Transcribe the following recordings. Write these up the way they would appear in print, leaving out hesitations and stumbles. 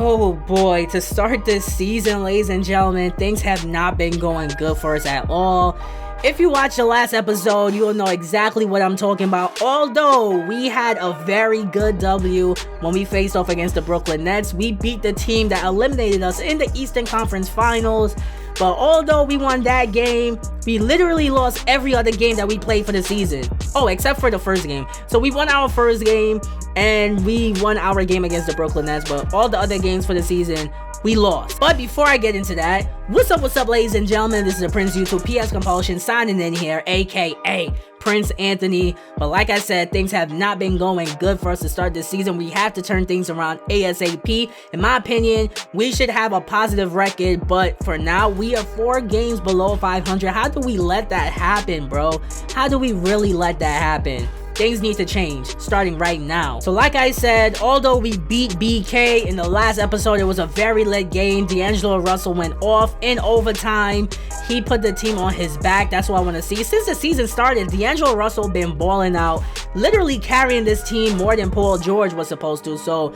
Oh boy, to start this season, ladies and gentlemen, things have not been going good for us at all. If you watched the last episode, you will know exactly what I'm talking about. Although we had a very good W when we faced off against the Brooklyn Nets. We beat the team that eliminated us in the Eastern Conference Finals. But although we won that game, we literally lost every other game that we played for the season. Oh, except for the first game. So we won our first game and we won our game against the Brooklyn Nets. But all the other games for the season, we lost. But before I get into that, what's up, ladies and gentlemen? This is the Prince YouTube PS Compulsion signing in here, aka Prince Anthony. But like I said, things have not been going good for us to start this season. We have to turn things around ASAP. In my opinion, we should have a positive record, but for now, we are 4 games below 500. How do we let that happen, bro? How do we really let that happen? Things need to change, starting right now. So like I said, although we beat BK in the last episode, it was a very lit game. D'Angelo Russell went off in overtime. He put the team on his back. That's what I want to see. Since the season started, D'Angelo Russell been balling out, literally carrying this team more than Paul George was supposed to. So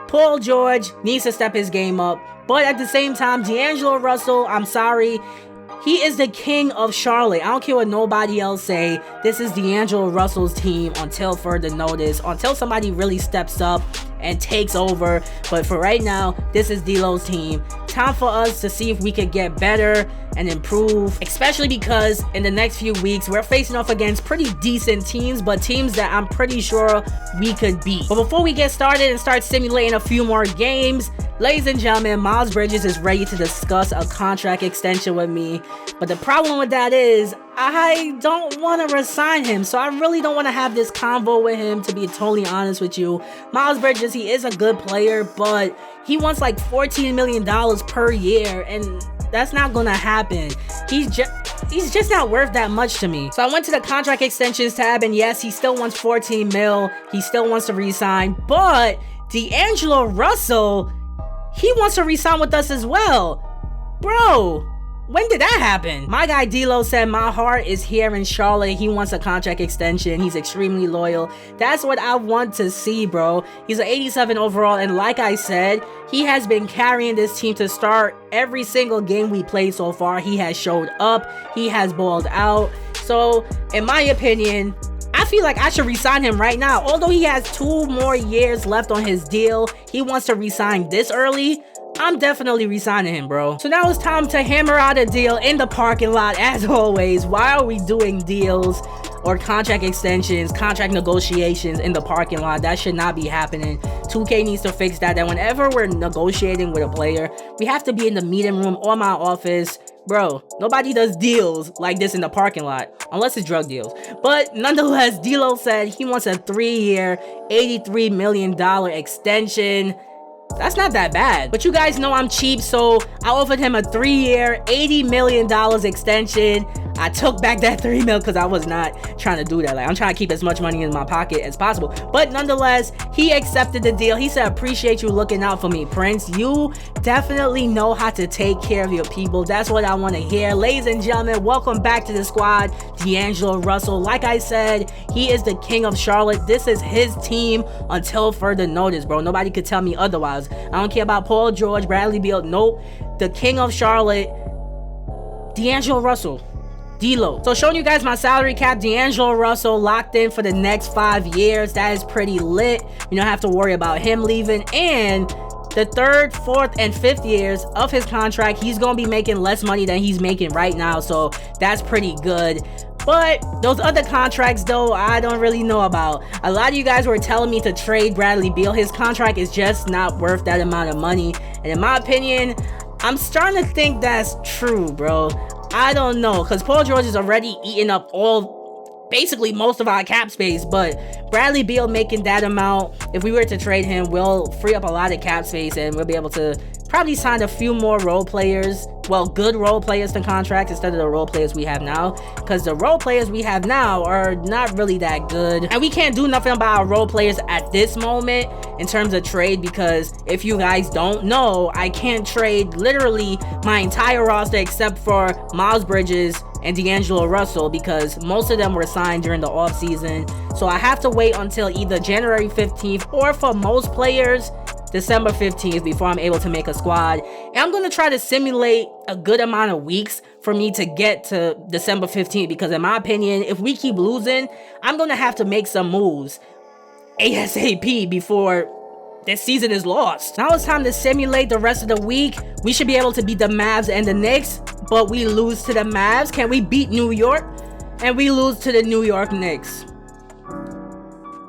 Paul George needs to step his game up. But at the same time, D'Angelo Russell, I'm sorry, he is the king of Charlotte. I don't care what nobody else say. This is D'Angelo Russell's team until further notice, until somebody really steps up and takes over. But for right now, this is D'Lo's team. Time for us to see if we could get better and improve, especially because in the next few weeks we're facing off against pretty decent teams, but teams that I'm pretty sure we could beat. But before we get started and start simulating a few more games, ladies and gentlemen, Miles Bridges is ready to discuss a contract extension with me. But the problem with that is I don't want to resign him. So I really don't want to have this convo with him, to be totally honest with you. Miles Bridges, he is a good player, but he wants like $14 million per year, and that's not gonna happen. He's just not worth that much to me. So I went to the contract extensions tab, and yes, he still wants 14 mil. He still wants to resign, but D'Angelo Russell, he wants to resign with us as well. Bro, when did that happen? My guy D'Lo said, my heart is here in Charlotte. He wants a contract extension. He's extremely loyal. That's what I want to see, bro. He's an 87 overall, and like I said, he has been carrying this team to start every single game we played so far. He has showed up. He has balled out. So, in my opinion, I feel like I should resign him right now. Although he has 2 more years left on his deal, he wants to resign this early. I'm definitely resigning him, bro. So now it's time to hammer out a deal in the parking lot. As always, why are we doing deals or contract extensions, contract negotiations in the parking lot? That should not be happening. 2K needs to fix that. That whenever we're negotiating with a player, we have to be in the meeting room or my office. Bro, nobody does deals like this in the parking lot, unless it's drug deals. But nonetheless, D'Lo said he wants a 3-year, $83 million extension. That's not that bad. But you guys know I'm cheap, so I offered him a 3-year, $80 million extension. I took back that $3 million because I was not trying to do that. Like, I'm trying to keep as much money in my pocket as possible. But nonetheless, he accepted the deal. He said, appreciate you looking out for me, Prince. You definitely know how to take care of your people. That's what I want to hear. Ladies and gentlemen, welcome back to the squad, D'Angelo Russell. Like I said, he is the king of Charlotte. This is his team until further notice, bro. Nobody could tell me otherwise. I don't care about Paul George, Bradley Beal. Nope. The king of Charlotte, D'Angelo Russell. D'Lo. So showing you guys my salary cap, D'Angelo Russell locked in for the next 5 years. That is pretty lit. You don't have to worry about him leaving. And the 3rd, 4th, and 5th years of his contract, he's gonna be making less money than he's making right now. So that's pretty good. But those other contracts, though, I don't really know about. A lot of you guys were telling me to trade Bradley Beal. His contract is just not worth that amount of money. And in my opinion, I'm starting to think that's true, bro. I don't know, because Paul George is already eating up basically most of our cap space, but Bradley Beal making that amount, if we were to trade him, will free up a lot of cap space, and we'll be able to probably sign a few more role players, well, good role players to contract instead of the role players we have now, because the role players we have now are not really that good, and we can't do nothing about our role players at this moment in terms of trade, because if you guys don't know, I can't trade literally my entire roster except for Miles Bridges and D'Angelo Russell, because most of them were signed during the off season. So I have to wait until either January 15th, or for most players, December 15th before I'm able to make a squad. And I'm going to try to simulate a good amount of weeks for me to get to December 15th, because in my opinion, if we keep losing, I'm going to have to make some moves ASAP before this season is lost. Now it's time to simulate the rest of the week. We should be able to beat the Mavs and the Knicks, but we lose to the Mavs. Can we beat New York? And we lose to the New York Knicks.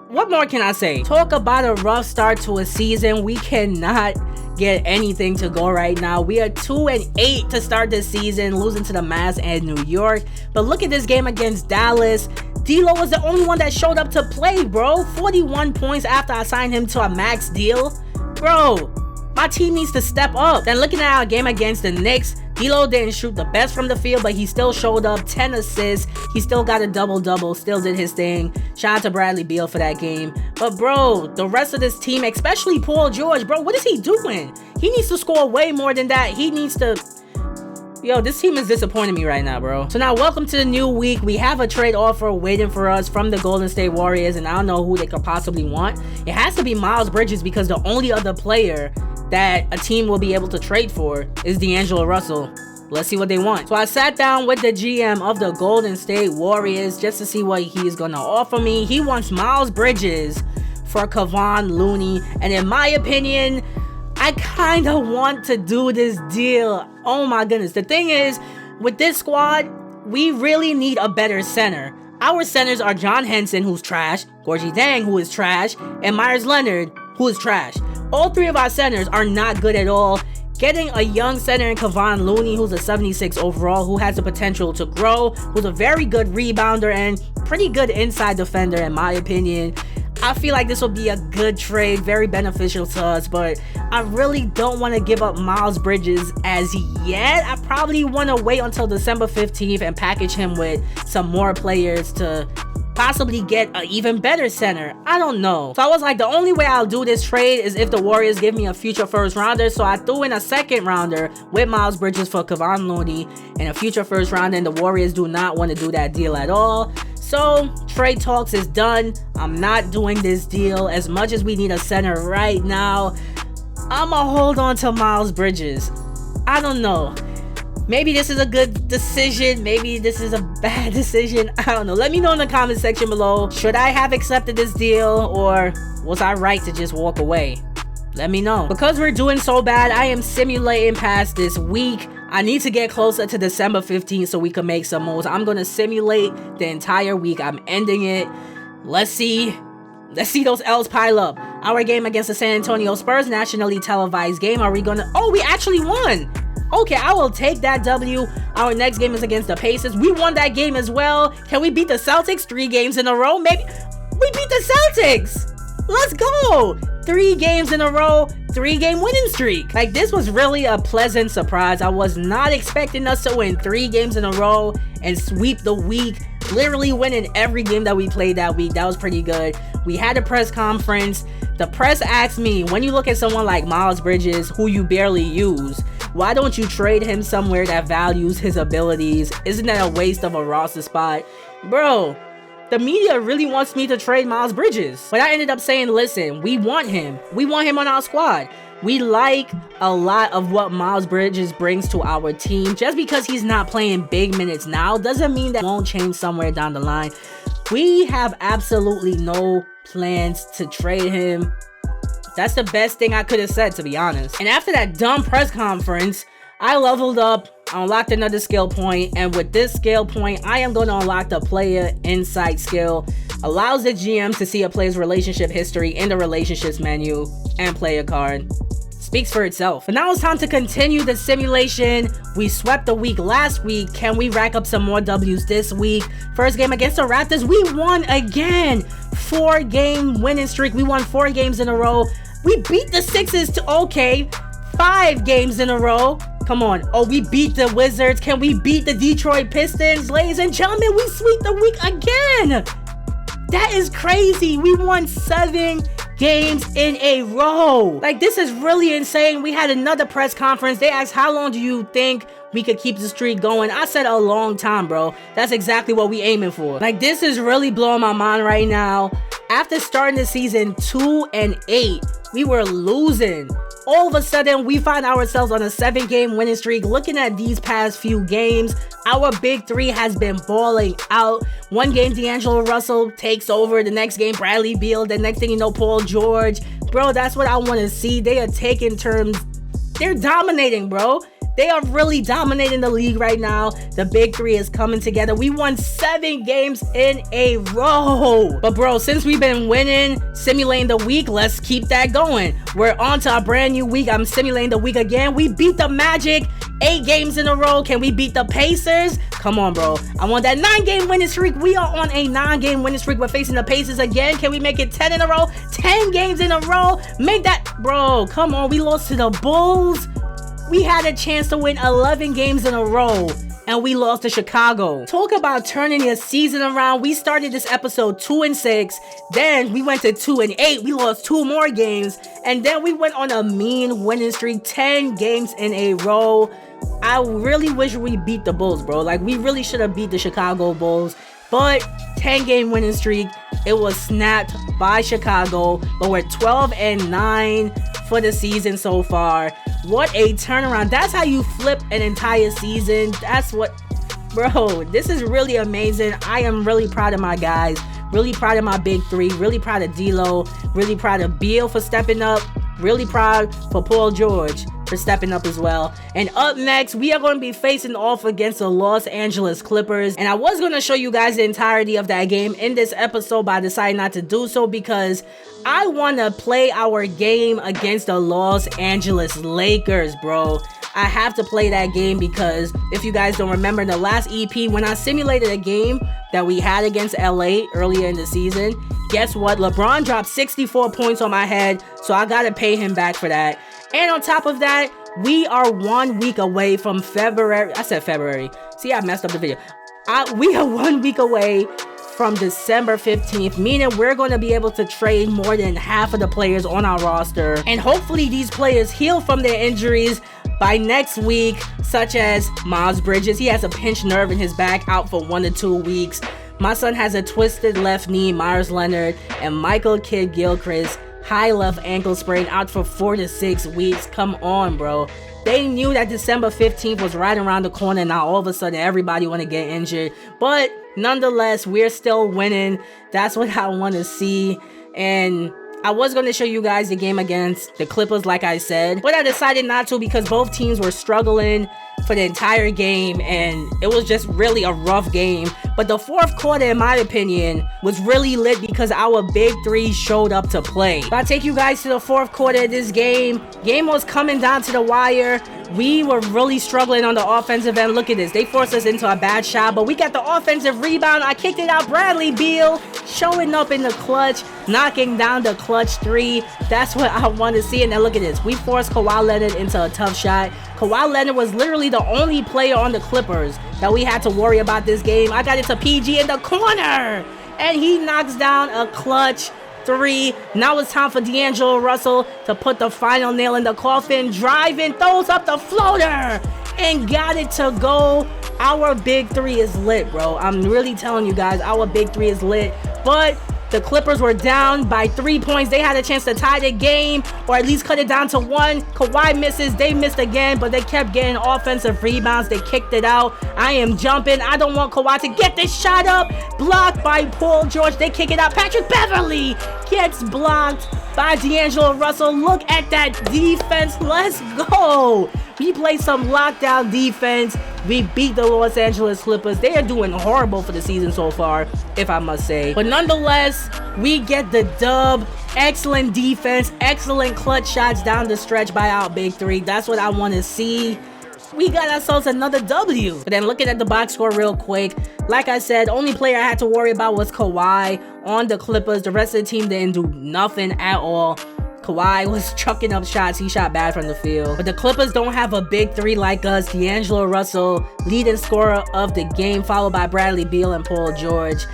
What more can I say? Talk about a rough start to a season. We cannot get anything to go right now. We are 2-8 to start this season, losing to the Mavs and New York. But look at this game against Dallas. D'Lo was the only one that showed up to play, bro. 41 points after I signed him to a max deal. Bro, my team needs to step up. Then looking at our game against the Knicks, D'Lo didn't shoot the best from the field, but he still showed up. 10 assists. He still got a double-double. Still did his thing. Shout out to Bradley Beal for that game. But bro, the rest of this team, especially Paul George, bro, what is he doing? He needs to score way more than that. He needs to... Yo, this team is disappointing me right now, bro. So now, welcome to the new week. We have a trade offer waiting for us from the Golden State Warriors, and I don't know who they could possibly want. It has to be Miles Bridges, because the only other player that a team will be able to trade for is D'Angelo Russell. Let's see what they want. So I sat down with the GM of the Golden State Warriors just to see what he is going to offer me. He wants Miles Bridges for Kevon Looney, and in my opinion, I kind of want to do this deal. Oh my goodness. The thing is, with this squad, we really need a better center. Our centers are John Henson, who's trash, Gorgie Dang, who is trash, and Myers Leonard, who is trash. All three of our centers are not good at all. Getting a young center in Kevon Looney, who's a 76 overall, who has the potential to grow, who's a very good rebounder and pretty good inside defender in my opinion. I feel like this will be a good trade, very beneficial to us, but I really don't want to give up Miles Bridges as yet. I probably want to wait until December 15th and package him with some more players to possibly get an even better center. I don't know. So I was like, the only way I'll do this trade is if the Warriors give me a future first rounder. So I threw in a second rounder with Miles Bridges for Kevon Looney and a future first rounder, and the Warriors do not want to do that deal at all. So trade talks is done. I'm not doing this deal. As much as we need a center right now, I'ma hold on to Miles Bridges. I don't know. Maybe this is a good decision. Maybe this is a bad decision. I don't know. Let me know in the comment section below. Should I have accepted this deal, or was I right to just walk away? Let me know. Because we're doing so bad, I am simulating past this week. I need to get closer to December 15th so we can make some moves. I'm going to simulate the entire week. I'm ending it. Let's see those L's pile up. Our game against the San Antonio Spurs, nationally televised game. Are we going to... Oh, we actually won. Okay, I will take that W. Our next game is against the Pacers. We won that game as well. Can we beat the Celtics 3 games in a row? Maybe we beat the Celtics. Let's go. 3 games in a row, 3-game winning streak. Like, this was really a pleasant surprise. I was not expecting us to win 3 games in a row and sweep the week, literally winning every game that we played that week. That was pretty good. We had a press conference. The press asked me, when you look at someone like Miles Bridges, who you barely use, why don't you trade him somewhere that values his abilities? Isn't that a waste of a roster spot? Bro, the media really wants me to trade Miles Bridges. But I ended up saying, listen, we want him. We want him on our squad. We like a lot of what Miles Bridges brings to our team. Just because he's not playing big minutes now doesn't mean that won't change somewhere down the line. We have absolutely no plans to trade him. That's the best thing I could have said, to be honest. And after that dumb press conference, I leveled up, I unlocked another skill point, and with this skill point, I am going to unlock the player insight skill. Allows the GM to see a player's relationship history in the relationships menu and player card. Speaks for itself. But now it's time to continue the simulation. We swept the week last week. Can we rack up some more W's this week? First game against the Raptors, we won again. 4-game winning streak. We won 4 games in a row. We beat the Sixers to, okay, 5 games in a row. Come on. Oh, we beat the Wizards. Can we beat the Detroit Pistons? Ladies and gentlemen, we sweep the week again. That is crazy. We won 7 games in a row. Like, this is really insane. We had another press conference. They asked, how long do you think we could keep the streak going. I said a long time, bro. That's exactly what we aiming for. Like, this is really blowing my mind right now. After starting the season 2-8, we were losing. All of a sudden, we find ourselves on a 7-game winning streak. Looking at these past few games, our big three has been balling out. One game, D'Angelo Russell takes over. The next game, Bradley Beal. The next thing you know, Paul George. Bro, that's what I want to see. They are taking turns. They're dominating, bro. They are really dominating the league right now. The big three is coming together. We won 7 games in a row. But bro, since we've been winning, simulating the week, let's keep that going. We're on to a brand new week. I'm simulating the week again. We beat the Magic 8 games in a row. Can we beat the Pacers? Come on, bro. I want that 9-game winning streak. We are on a 9-game winning streak. We're facing the Pacers again. Can we make it 10 in a row? 10 games in a row. Make that, bro. Come on. We lost to the Bulls. We had a chance to win 11 games in a row, and we lost to Chicago. Talk about turning your season around. We started this episode 2-6, then we went to 2-8. We lost 2 more games, and then we went on a mean winning streak, 10 games in a row. I really wish we beat the Bulls, bro. Like, we really should have beat the Chicago Bulls, but 10-game winning streak, it was snapped by Chicago, but we're 12-9 for the season so far. What a turnaround. That's how you flip an entire season. That's what, bro, this is really amazing. I am really proud of my guys, really proud of my big three, really proud of D'Lo, really proud of Beal for stepping up, really proud for Paul George for stepping up as well. And up next, we are going to be facing off against the Los Angeles Clippers. And I was going to show you guys the entirety of that game in this episode, but I decided not to do so because I want to play our game against the Los Angeles Lakers, bro. I have to play that game because if you guys don't remember, in the last EP, when I simulated a game that we had against LA earlier in the season, guess what? LeBron dropped 64 points on my head, so I got to pay him back for that. And on top of that, we are 1 week away from February. I said February. See, I messed up the video. We are 1 week away from December 15th, meaning we're going to be able to trade more than half of the players on our roster. And hopefully these players heal from their injuries by next week, such as Miles Bridges. He has a pinched nerve in his back, out for 1 to 2 weeks. My son has a twisted left knee, Myers Leonard, and Michael Kidd-Gilchrist, high left ankle sprain, out for 4 to 6 weeks. Come on, bro. They knew that December 15th was right around the corner. Now all of a sudden everybody want to get injured, but nonetheless, we're still winning. That's what I want to see. And I was going to show you guys the game against the Clippers, like I said, but I decided not to because both teams were struggling for the entire game, and it was just really a rough game. But the fourth quarter, in my opinion, was really lit because our big three showed up to play. But I'll take you guys to the fourth quarter of this game. Game was coming down to the wire. We were really struggling on the offensive end. Look at this. They forced us into a bad shot, but we got the offensive rebound. I kicked it out. Bradley Beal showing up in the clutch, knocking down the clutch three. That's what I want to see. And then look at this. We forced Kawhi Leonard into a tough shot. Kawhi Leonard was literally the only player on the Clippers that we had to worry about this game. I got it to PG in the corner, and he knocks down a clutch three. Now it's time for D'Angelo Russell to put the final nail in the coffin. Driving, throws up the floater, and got it to go. Our big three is lit, bro. I'm really telling you guys, our big three is lit. But the Clippers were down by 3 points. They had a chance to tie the game or at least cut it down to 1. Kawhi misses. They missed again, but they kept getting offensive rebounds. They kicked it out. I am jumping. I don't want Kawhi to get this shot up. Blocked by Paul George. They kick it out. Patrick Beverley gets blocked by D'Angelo Russell. Look at that defense. Let's go. We played some lockdown defense. We beat the Los Angeles Clippers. They are doing horrible for the season so far, if I must say. But nonetheless, we get the dub. Excellent defense, excellent clutch shots down the stretch by our big three. That's what I want to see. We got ourselves another W. But then looking at the box score real quick, like I said, the only player I had to worry about was Kawhi on the Clippers. The rest of the team didn't do nothing at all. Kawhi was chucking up shots. He shot bad from the field. But the Clippers don't have a big three like us. D'Angelo Russell, leading scorer of the game, followed by Bradley Beal and Paul George.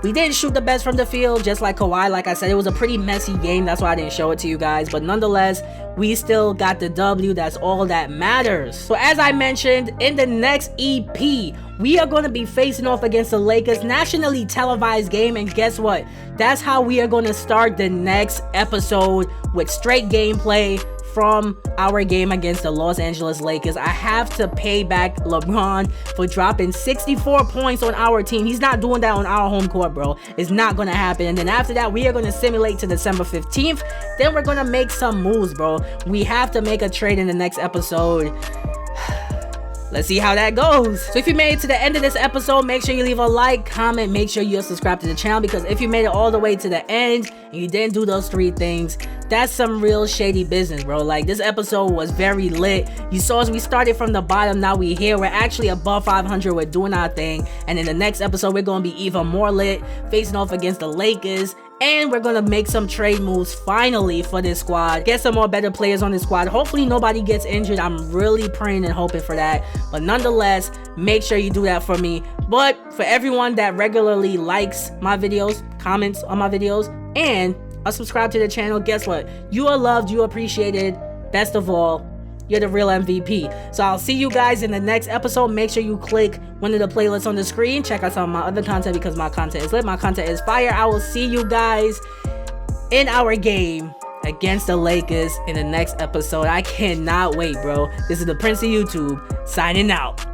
We didn't shoot the best from the field, just like Kawhi. Like I said, it was a pretty messy game. That's why I didn't show it to you guys. But nonetheless, we still got the W. That's all that matters. So as I mentioned, in the next EP, we are going to be facing off against the Lakers, nationally televised game. And guess what? That's how we are going to start the next episode, with straight gameplay from our game against the Los Angeles Lakers. I have to pay back LeBron for dropping 64 points on our team. He's not doing that on our home court, bro. It's not gonna happen. And then after that, we are gonna simulate to December 15th. Then we're gonna make some moves, bro. We have to make a trade in the next episode. Let's see how that goes. So if you made it to the end of this episode, make sure you leave a like, comment, make sure you're subscribed to the channel, because if you made it all the way to the end and you didn't do those 3 things, that's some real shady business, bro. Like, this episode was very lit. You saw us, we started from the bottom, now we here. We're actually above 500, we're doing our thing. And in the next episode, we're gonna be even more lit, facing off against the Lakers. And we're gonna make some trade moves finally for this squad. Get some more better players on this squad. Hopefully nobody gets injured. I'm really praying and hoping for that. But nonetheless, make sure you do that for me. But for everyone that regularly likes my videos, comments on my videos, and subscribe to the channel, guess what? You are loved, you are appreciated. Best of all, you're the real MVP. So I'll see you guys in the next episode. Make sure you click one of the playlists on the screen. Check out some of my other content, because my content is lit. My content is fire. I will see you guys in our game against the Lakers in the next episode. I cannot wait, bro. This is the Prince of YouTube signing out.